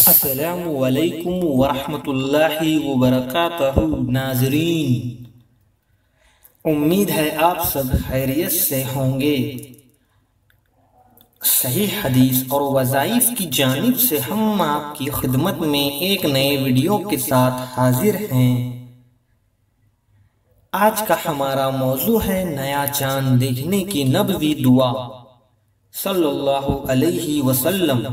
السلام علیکم ورحمۃ اللہ وبرکاتہ ناظرین، امید ہے آپ سب خیریت سے ہوں گے۔ صحیح حدیث اور وظائف کی جانب سے ہم آپ کی خدمت میں ایک نئے ویڈیو کے ساتھ حاضر ہیں۔ آج کا ہمارا موضوع ہے نیا چاند دیکھنے کی نبوی دعا صلی اللہ علیہ وسلم۔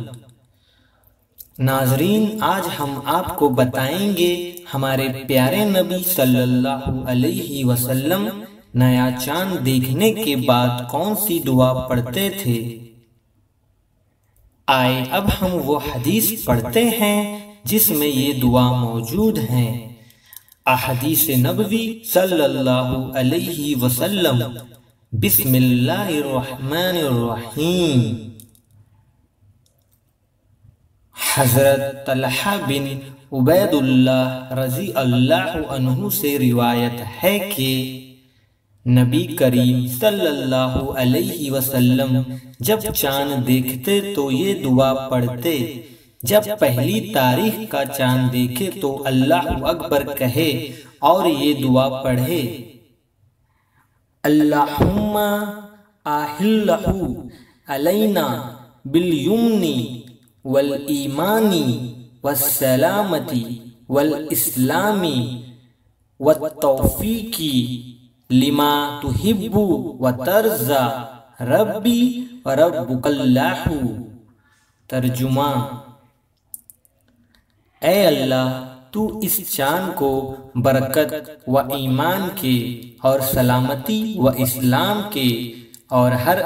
ناظرین، آج ہم آپ کو بتائیں گے ہمارے پیارے نبی صلی اللہ علیہ وسلم نیا چاند دیکھنے کے بعد کون سی دعا پڑھتے تھے۔ آئے اب ہم وہ حدیث پڑھتے ہیں جس میں یہ دعا موجود ہے۔ احادیث نبوی صلی اللہ علیہ وسلم۔ بسم اللہ الرحمن الرحیم۔ حضرت طلحہ بن عبید اللہ رضی اللہ عنہ سے روایت ہے کہ نبی کریم صلی اللہ علیہ وسلم جب چاند دیکھتے تو یہ دعا پڑھتے، جب پہلی تاریخ کا چاند دیکھے تو اللہ اکبر کہے اور یہ دعا پڑھے، اللہم احلہ علینا بالیمن والایمان والسلامت والاسلام والتوفیق لما تحب وترضى ربی وربک اللہ۔ ترجمہ: اے اللہ، تو اس چاند کو برکت و ایمان کے اور سلامتی و اسلام کے اور ہر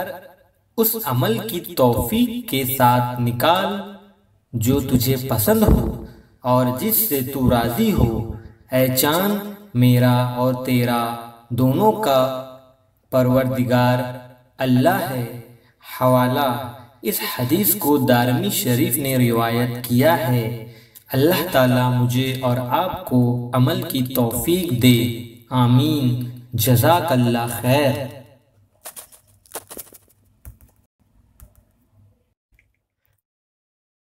اس عمل کی توفیق کے ساتھ نکال جو تجھے پسند ہو اور جس سے تو راضی ہو۔ اے چاند، میرا اور تیرا دونوں کا پروردگار اللہ ہے۔ حوالہ: اس حدیث کو دارمی شریف نے روایت کیا ہے۔ اللہ تعالیٰ مجھے اور آپ کو عمل کی توفیق دے، آمین۔ جزاک اللہ خیر۔